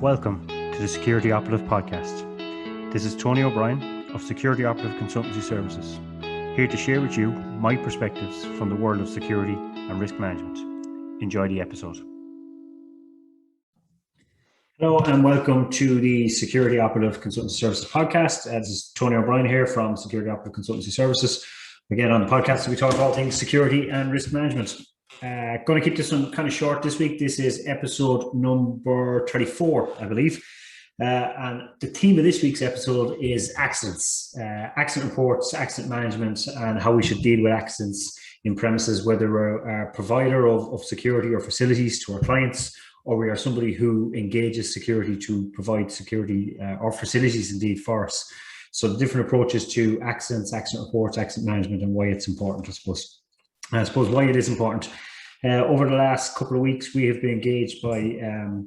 Welcome to the Security Operative podcast. This is Tony O'Brien of Security Operative Consultancy Services, here to share with you my perspectives from the world of security and risk management. Enjoy the episode. Hello and welcome to the Security Operative Consultancy Services podcast. This is Tony O'Brien here from Security Operative Consultancy Services. Again, on the podcast, we talk about all things security and risk management. Going to keep this one kind of short this week. This is episode number 34, I believe. And the theme of this week's episode is accidents, accident reports, accident management, and how we should deal with accidents in premises, whether we're a provider of security or facilities to our clients, or we are somebody who engages security to provide security or facilities indeed for us. So the different approaches to accidents, accident reports, accident management, and why it's important, I suppose. I suppose why it is important. Over the last couple of weeks, we have been engaged by a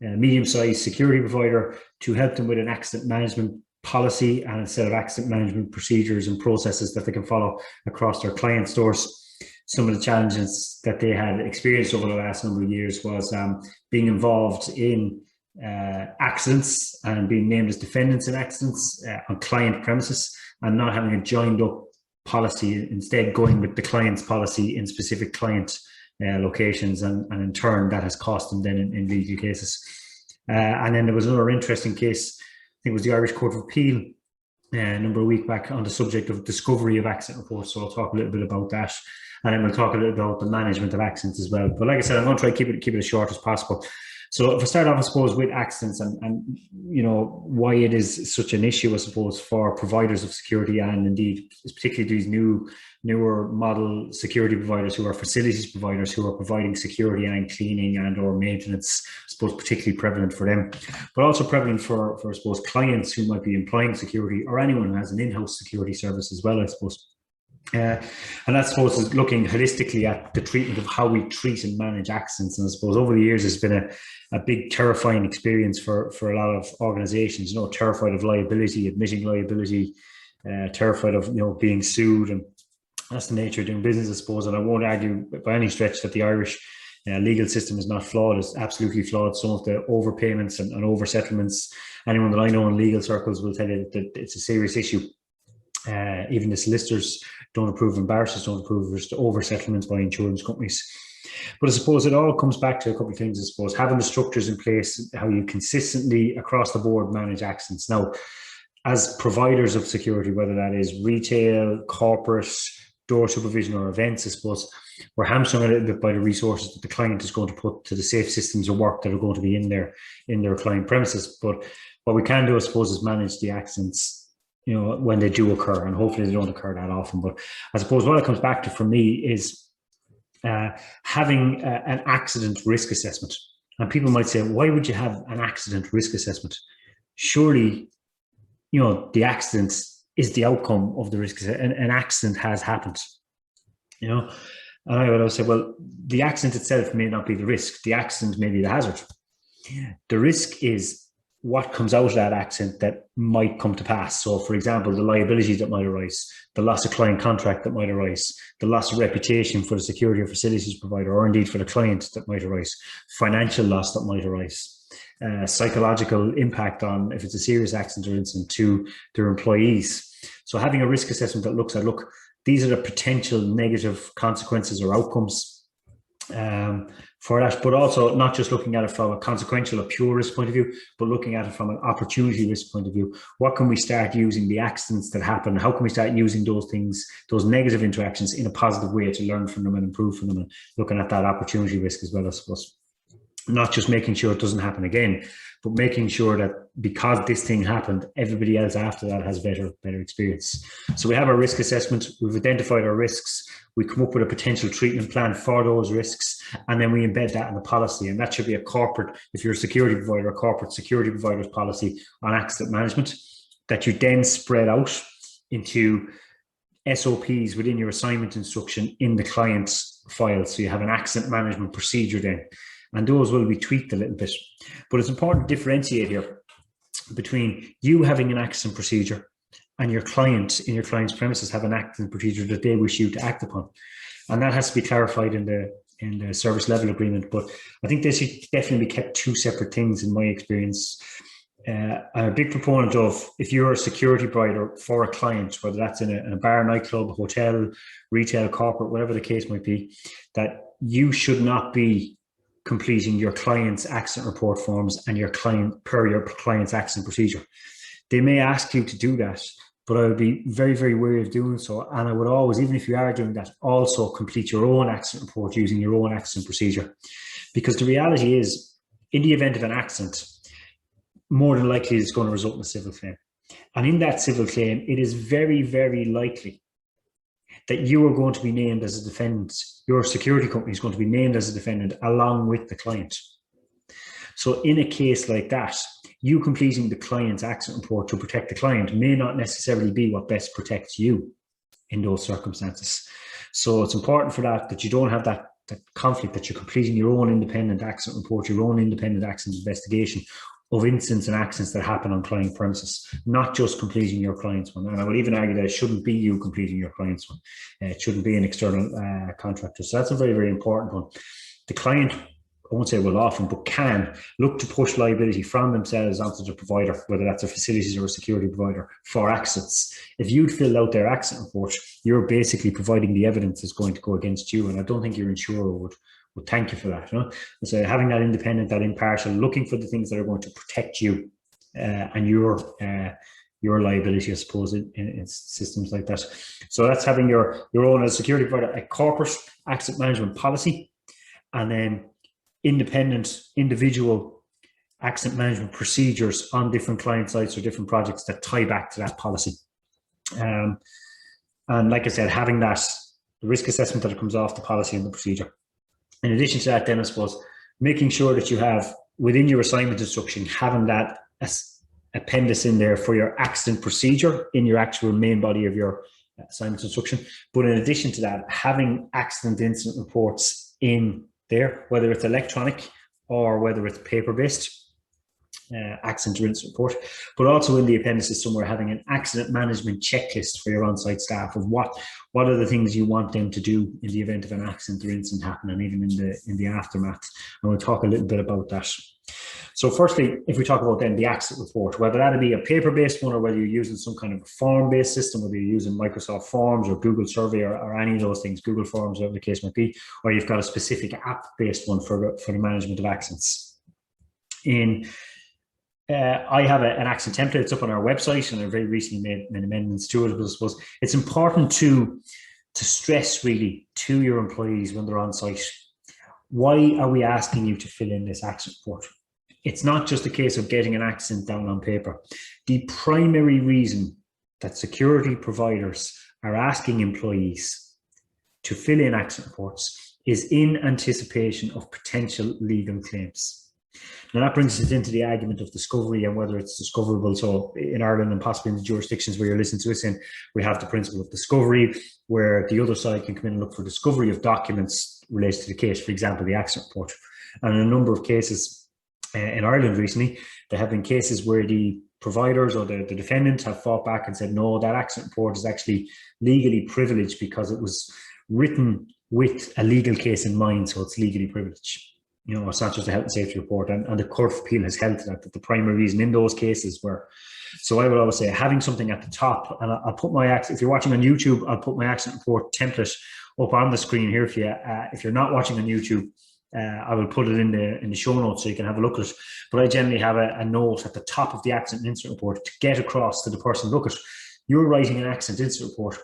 medium-sized security provider to help them with an accident management policy and a set of accident management procedures and processes that they can follow across their client stores. Some of the challenges that they had experienced over the last number of years was being involved in accidents and being named as defendants in accidents on client premises and not having a joined up policy, instead going with the client's policy in specific client locations, and in turn that has cost them then in legal cases. And then there was another interesting case, I think it was the Irish Court of Appeal a number of weeks back on the subject of discovery of accident reports. So I'll talk a little bit about that, and then we'll talk a little bit about the management of accidents as well. But like I said, I'm going to try to keep it as short as possible. So if I start off, I suppose, with accidents and you know why it is such an issue, I suppose, for providers of security, and indeed particularly these newer model security providers who are facilities providers who are providing security and cleaning and or maintenance, I suppose particularly prevalent for them, but also prevalent for I suppose clients who might be employing security, or anyone who has an in-house security service as well, I suppose. And that, I suppose, is looking holistically at the treatment of how we treat and manage accidents. And I suppose over the years, it's been a big terrifying experience for a lot of organizations, you know, terrified of liability, admitting liability, terrified of, you know, being sued. And that's the nature of doing business, I suppose. And I won't argue by any stretch that the Irish legal system is not flawed. It's absolutely flawed. Some of the overpayments and over-settlements, anyone that I know in legal circles will tell you that it's a serious issue. Even the solicitors don't approve, and barristers don't approve of over-settlements by insurance companies. But I suppose it all comes back to a couple of things, I suppose. Having the structures in place, how you consistently across the board manage accidents. Now, as providers of security, whether that is retail, corporate, door supervision or events, I suppose, we're hamstrung a little bit by the resources that the client is going to put to the safe systems of work that are going to be in their client premises. But what we can do, I suppose, is manage the accidents, you know, when they do occur, and hopefully they don't occur that often. But I suppose what it comes back to for me is having an accident risk assessment. And people might say, why would you have an accident risk assessment? Surely, you know, the accident is the outcome of the risk. An accident has happened, you know. And I would say, well, the accident itself may not be the risk. The accident may be the hazard. The risk is what comes out of that accident that might come to pass. So, for example, the liability that might arise, the loss of client contract that might arise, the loss of reputation for the security or facilities provider, or indeed for the client that might arise, financial loss that might arise, psychological impact on, if it's a serious accident or incident, to their employees. So having a risk assessment that looks at, look, these are the potential negative consequences or outcomes for that, but also not just looking at it from a consequential or pure risk point of view, but looking at it from an opportunity risk point of view. What can we start using the accidents that happen? How can we start using those things, those negative interactions, in a positive way to learn from them and improve from them, and looking at that opportunity risk as well, I suppose. Not just making sure it doesn't happen again, but making sure that because this thing happened, everybody else after that has better experience. So we have our risk assessment, we've identified our risks, we come up with a potential treatment plan for those risks, and then we embed that in the policy. And that should be a corporate, if you're a security provider, a corporate security provider's policy on accident management that you then spread out into SOPs within your assignment instruction in the client's file. So you have an accident management procedure then. And those will be tweaked a little bit. But it's important to differentiate here between you having an accident procedure and your client in your client's premises have an accident procedure that they wish you to act upon. And that has to be clarified in the the service level agreement. But I think they should definitely be kept two separate things in my experience. I'm a big proponent of, if you're a security provider for a client, whether that's in a bar, nightclub, hotel, retail, corporate, whatever the case might be, that you should not be completing your client's accident report forms and your client's accident procedure. They may ask you to do that, but I would be very, very wary of doing so. And I would always, even if you are doing that, also complete your own accident report using your own accident procedure. Because the reality is, in the event of an accident, more than likely it's going to result in a civil claim. And in that civil claim, it is very, very likely that you are going to be named as a defendant. Your security company is going to be named as a defendant along with the client. So in a case like that, you completing the client's accident report to protect the client may not necessarily be what best protects you in those circumstances. So it's important for that you don't have that conflict, that you're completing your own independent accident report, your own independent accident investigation of incidents and accidents that happen on client premises, not just completing your client's one. And I would even argue that it shouldn't be you completing your client's one. It shouldn't be an external contractor. So that's a very, very important one. The client, I won't say will often, but can look to push liability from themselves onto the provider, whether that's a facilities or a security provider, for accidents. If you'd filled out their accident report, you're basically providing the evidence that's going to go against you. And I don't think your insurer would thank you for that. You know? So having that independent, that impartial, looking for the things that are going to protect you and your liability, I suppose, in systems like that. So that's having your own, as a security provider, a corporate accident management policy, and then independent, individual accident management procedures on different client sites or different projects that tie back to that policy. And like I said, having that, the risk assessment that comes off the policy and the procedure. In addition to that, then I suppose making sure that you have within your assignment instruction, having that appendix in there for your accident procedure in your actual main body of your assignment instruction. But in addition to that, having accident incident reports in there, whether it's electronic or whether it's paper-based accident or incident report, but also in the appendices somewhere having an accident management checklist for your on-site staff of what are the things you want them to do in the event of an accident or incident happening, and even in the aftermath. And we'll talk a little bit about that. So firstly, if we talk about then the accident report, whether that be a paper-based one or whether you're using some kind of a form-based system, whether you're using Microsoft Forms or Google Survey or any of those things, Google Forms, whatever the case might be, or you've got a specific app-based one for the management of accidents. I have an accident template. It's up on our website, and I very recently made amendments to it. But I suppose it's important to stress really to your employees when they're on site, why are we asking you to fill in this accident report? It's not just a case of getting an accident down on paper. The primary reason that security providers are asking employees to fill in accident reports is in anticipation of potential legal claims. Now that brings us into the argument of discovery and whether it's discoverable. So in Ireland and possibly in the jurisdictions where you're listening to us in, we have the principle of discovery, where the other side can come in and look for discovery of documents related to the case, for example, the accident report. And in a number of cases in Ireland recently, there have been cases where the providers or the defendants have fought back and said, no, that accident report is actually legally privileged because it was written with a legal case in mind, so it's legally privileged. You know, it's not just a health and safety report, and the Court of Appeal has held to that the primary reason in those cases were. So I would always say having something at the top, and I'll put my if you're watching on YouTube, I'll put my accident report template up on the screen here for you. If you're not watching on YouTube, I will put it in the show notes so you can have a look at it. But I generally have a note at the top of the accident incident report to get across to the person. Look at, you're writing an accident incident report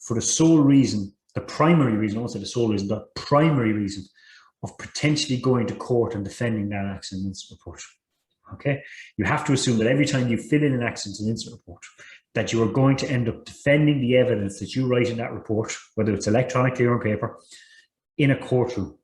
for the sole reason, the primary reason, I won't say the sole reason, the primary reason of potentially going to court and defending that accident incident report. Okay, you have to assume that every time you fill in an accident and incident report, that you are going to end up defending the evidence that you write in that report, whether it's electronically or on paper, in a courtroom.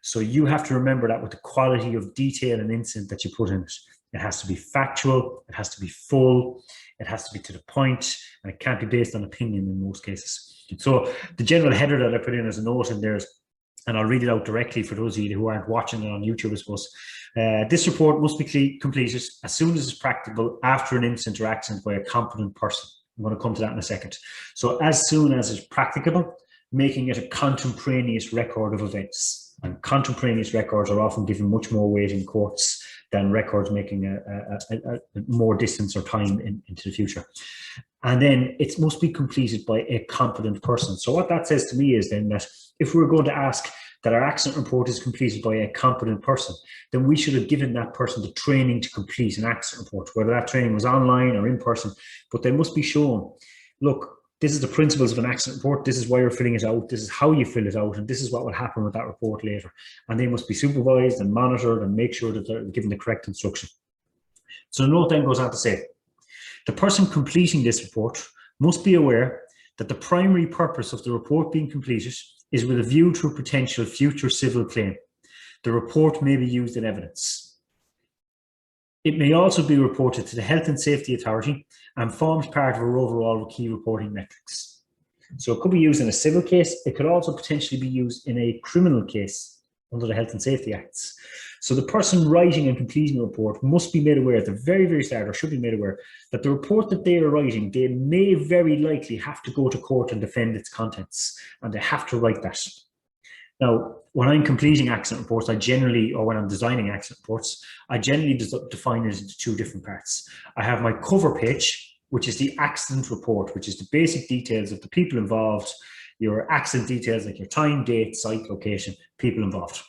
So you have to remember that with the quality of detail and incident that you put in it. It has to be factual, it has to be full, it has to be to the point, and it can't be based on opinion in most cases. So the general header that I put in as a note in there is, and I'll read it out directly for those of you who aren't watching it on YouTube, I suppose. This report must be completed as soon as it's practicable after an incident or accident by a competent person. I'm going to come to that in a second. So as soon as it's practicable, making it a contemporaneous record of events. And contemporaneous records are often given much more weight in courts than records making a more distance or time into the future. And then it must be completed by a competent person. So what that says to me is then that if we're going to ask that our accident report is completed by a competent person, then we should have given that person the training to complete an accident report, whether that training was online or in person, but they must be shown, look, this is the principles of an accident report, this is why you're filling it out, this is how you fill it out, and this is what will happen with that report later. And they must be supervised and monitored and make sure that they're given the correct instruction. So the note then goes on to say, the person completing this report must be aware that the primary purpose of the report being completed is with a view to a potential future civil claim. The report may be used in evidence. It may also be reported to the Health and Safety Authority and forms part of our overall key reporting metrics. So it could be used in a civil case. It could also potentially be used in a criminal case under the Health and Safety Acts. So the person writing and completing a report must be made aware at the very, very start, or should be made aware, that the report that they are writing, they may very likely have to go to court and defend its contents, and they have to write that. Now, when I'm completing accident reports, or when I'm designing accident reports, I generally define it into two different parts. I have my cover page, which is the accident report, which is the basic details of the people involved, your accident details like your time, date, site, location, people involved.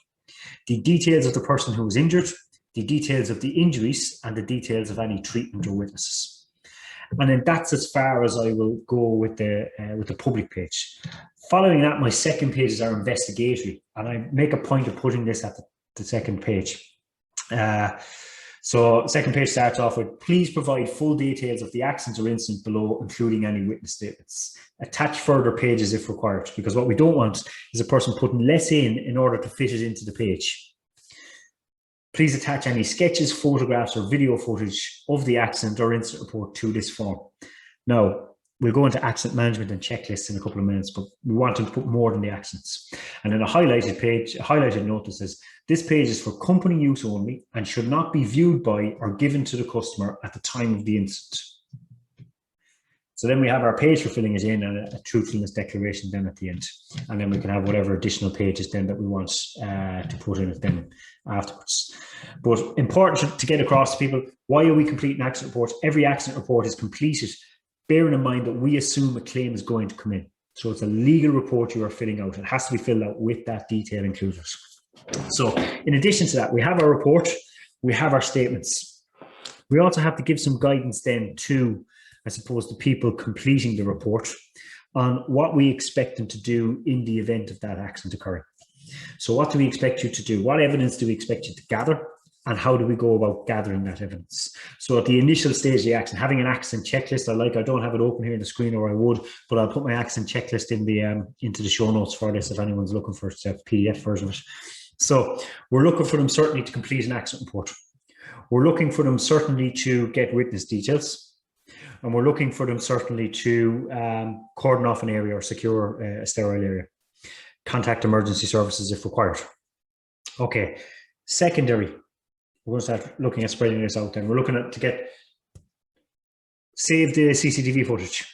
The details of the person who was injured, the details of the injuries, and the details of any treatment or witnesses. And then that's as far as I will go with the public page. Following that, my second pages are investigatory, and I make a point of putting this at the second page. So second page starts off with, please provide full details of the accident or incident below, including any witness statements. Attach further pages if required, because what we don't want is a person putting less in order to fit it into the page. Please attach any sketches, photographs, or video footage of the accident or incident report to this form. Now, we'll go into accident management and checklists in a couple of minutes, but we want to put more than the accidents. And then a highlighted page, a highlighted note that says, this page is for company use only and should not be viewed by or given to the customer at the time of the incident. So then we have our page for filling it in and a truthfulness declaration then at the end. And then we can have whatever additional pages then that we want to put in it then afterwards. But important to get across to people, why are we completing accident reports? Every accident report is completed bearing in mind that we assume a claim is going to come in. So it's a legal report you are filling out. It has to be filled out with that detail included. So in addition to that, we have our report, we have our statements. We also have to give some guidance then to, I suppose, the people completing the report on what we expect them to do in the event of that accident occurring. So what do we expect you to do? What evidence do we expect you to gather? And how do we go about gathering that evidence? So at the initial stage of the accident, having an accident checklist, I don't have it open here on the screen, or I would, but I'll put my accident checklist in the into the show notes for this if anyone's looking for a PDF version of it. So we're looking for them certainly to complete an accident report. We're looking for them certainly to get witness details. And we're looking for them certainly to cordon off an area or secure a sterile area. Contact emergency services if required. Okay, secondary. We're going to start looking at spreading this out then. We're looking at save the CCTV footage,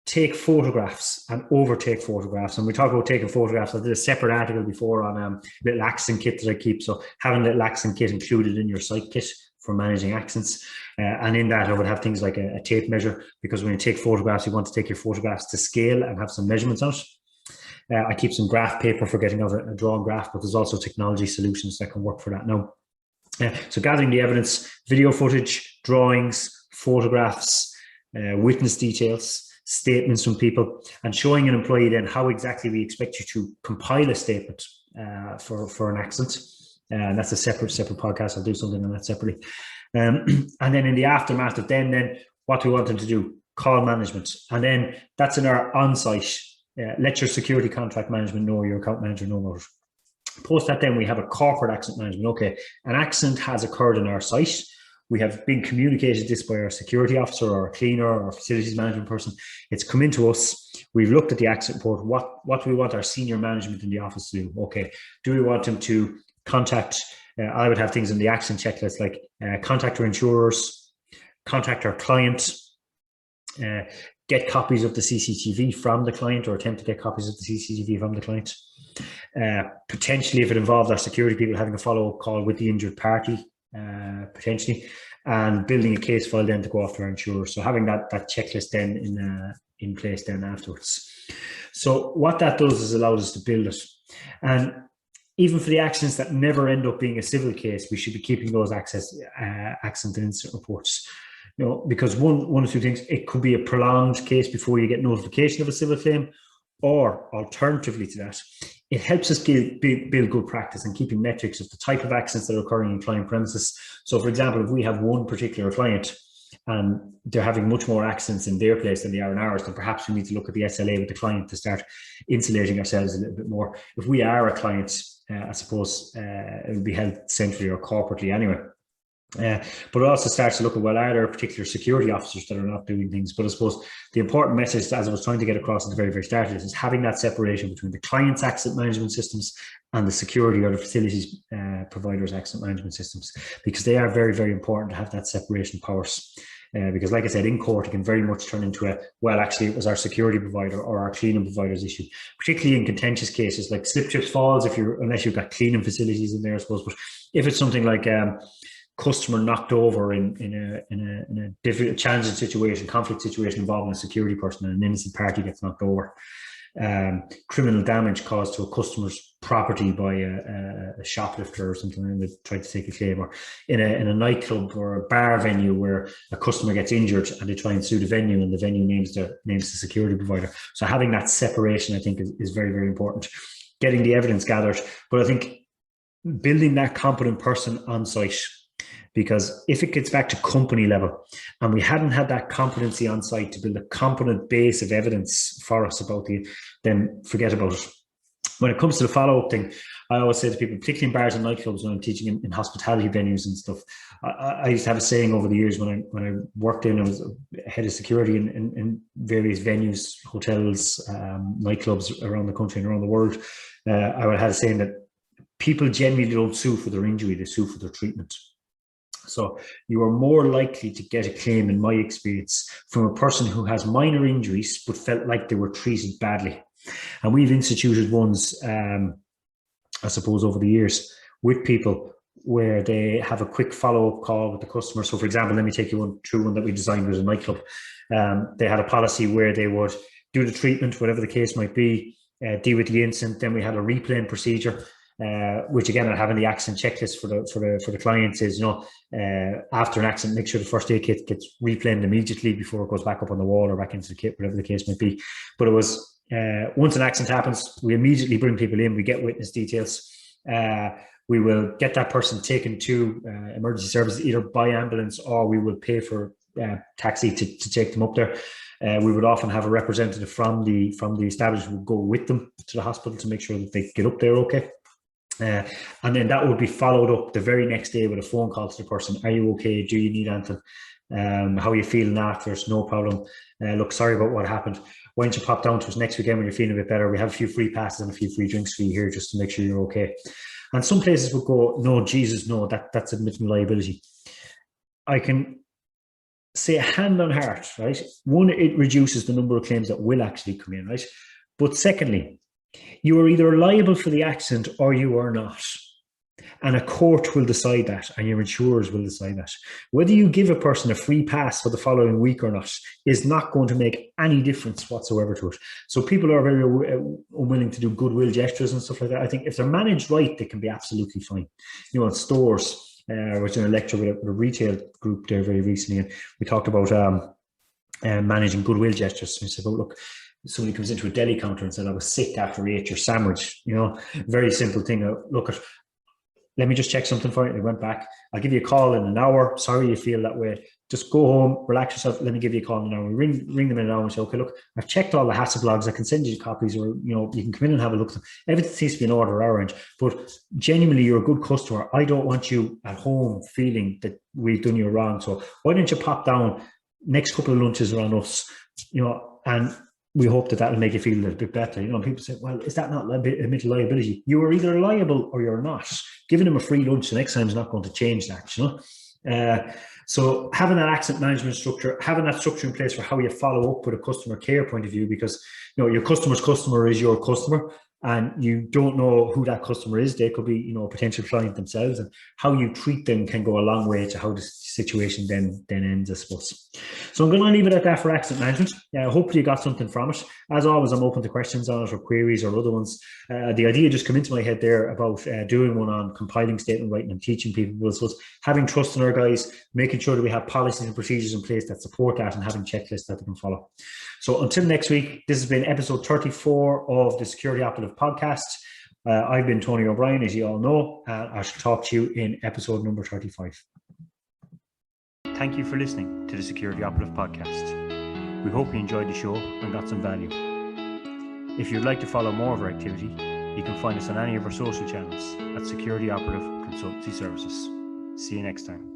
take photographs and overtake photographs. And we talk about taking photographs. I did a separate article before on little accident kit that I keep. So having a little accident kit included in your site kit for managing accidents. And in that I would have things like a tape measure, because when you take photographs, you want to take your photographs to scale and have some measurements on it. I keep some graph paper for getting out a drawn graph, but there's also technology solutions that can work for that now. So gathering the evidence, video footage, drawings, photographs, witness details, statements from people, and showing an employee then how exactly we expect you to compile a statement for an accident. And that's a separate podcast. I'll do something on that separately. And then in the aftermath of then what we want them to do, call management. And then that's in our on-site. Let your security contract management know, your account manager know about it. Post that then we have a corporate accident management. Okay, an accident has occurred in our site. We have been communicated this by our security officer or a cleaner or a facilities management person. It's come into us. We've looked at the accident report. What do we want our senior management in the office to do? Okay, do we want them to contact, I would have things in the accident checklist like contact our insurers, contact our client, get copies of the CCTV from the client, or attempt to get copies of the CCTV from the client. Potentially, if it involved our security people, having a follow-up call with the injured party, potentially, and building a case file then to go off to our insurer. So having that checklist then in place then afterwards. So what that does is allows us to build it. And even for the accidents that never end up being a civil case, we should be keeping those accident and incident reports. Because one or two things, it could be a prolonged case before you get notification of a civil claim, or alternatively to that, it helps us build good practice and keeping metrics of the type of accidents that are occurring in client premises. So, for example, if we have one particular client and they're having much more accidents in their place than they are in ours, then perhaps we need to look at the SLA with the client to start insulating ourselves a little bit more. If we are a client, I suppose it would be held centrally or corporately anyway. But it also starts to look at, well, are there particular security officers that are not doing things? But I suppose the important message, as I was trying to get across at the very, very start of this, is having that separation between the client's accident management systems and the security or the facilities providers' accident management systems, because they are very, very important to have that separation of powers. Because like I said, in court, it can very much turn into a, well, actually, it was our security provider or our cleaning provider's issue, particularly in contentious cases like slip, trips, falls, unless you've got cleaning facilities in there, I suppose. But if it's something like customer knocked over in a different challenging situation, conflict situation involving a security person, and an innocent party gets knocked over. Criminal damage caused to a customer's property by a shoplifter or something, and they try to take a claim, or in a nightclub or a bar venue where a customer gets injured and they try and sue the venue, and the venue names the security provider. So having that separation, I think, is very, very important. Getting the evidence gathered, but I think building that competent person on site. Because if it gets back to company level and we hadn't had that competency on site to build a competent base of evidence for us about then forget about it. When it comes to the follow-up thing, I always say to people, particularly in bars and nightclubs, when I'm teaching in hospitality venues and stuff, I used to have a saying over the years when I worked I was head of security in various venues, hotels, nightclubs around the country and around the world. I would have a saying that people generally don't sue for their injury, they sue for their treatment. So you are more likely to get a claim, in my experience, from a person who has minor injuries but felt like they were treated badly. And we've instituted ones, I suppose, over the years with people where they have a quick follow-up call with the customer. So, for example, let me take you through one that we designed with a nightclub. They had a policy where they would do the treatment, whatever the case might be, deal with the incident. Then we had a replaying procedure. Which again, having the accident checklist for the clients is, after an accident, make sure the first aid kit gets replaned immediately before it goes back up on the wall or back into the kit, whatever the case might be. But it was once an accident happens, we immediately bring people in. We get witness details. We will get that person taken to emergency services either by ambulance, or we will pay for taxi to take them up there. We would often have a representative from the establishment who would go with them to the hospital to make sure that they get up there okay. And then that would be followed up the very next day with a phone call to the person. Are you okay? Do you need anything? How are you feeling afterwards? No problem. Look, sorry about what happened. Why don't you pop down to us next weekend when you're feeling a bit better? We have a few free passes and a few free drinks for you here just to make sure you're okay. And some places would go, no, Jesus, no, that's admitting liability. I can say hand on heart, right? One, it reduces the number of claims that will actually come in, right? But secondly, you are either liable for the accident or you are not. And a court will decide that, and your insurers will decide that. Whether you give a person a free pass for the following week or not is not going to make any difference whatsoever to it. So people are very unwilling to do goodwill gestures and stuff like that. I think if they're managed right, they can be absolutely fine. In stores, I was doing a lecture with a retail group there very recently, and we talked about managing goodwill gestures. We said, well, look, somebody comes into a deli counter and said, I was sick after I ate your sandwich. Very simple thing. Look, let me just check something for you. They went back. I'll give you a call in an hour. Sorry you feel that way. Just go home, relax yourself. Let me give you a call in an hour. We ring them in an hour and say, okay, look, I've checked all the HACCP logs. I can send you copies, or, you can come in and have a look at them. Everything seems to be in order our end. But genuinely, you're a good customer. I don't want you at home feeling that we've done you wrong. So why don't you pop down next couple of lunches around us, and we hope that will make you feel a little bit better. People say, well, is that not admitted liability? You are either liable or you're not. Giving them a free lunch the next time is not going to change that, So having that accident management structure, having that structure in place for how you follow up with a customer care point of view, because your customer's customer is your customer, and you don't know who that customer is. They could be, a potential client themselves, and how you treat them can go a long way to how the situation then ends, I suppose. So I'm going to leave it at that for accident management. Hopefully you got something from it. As always, I'm open to questions on it or queries or other ones. The idea just came into my head there about doing one on compiling statement writing and teaching people was having trust in our guys, making sure that we have policies and procedures in place that support that, and having checklists that they can follow. So until next week, this has been episode 34 of the Security Operative podcast. I've been Tony O'Brien, as you all know. I shall talk to you in episode number 35. Thank you for listening to the Security Operative podcast. We hope you enjoyed the show and got some value. If you'd like to follow more of our activity, you can find us on any of our social channels at Security Operative Consultancy Services. See you next time.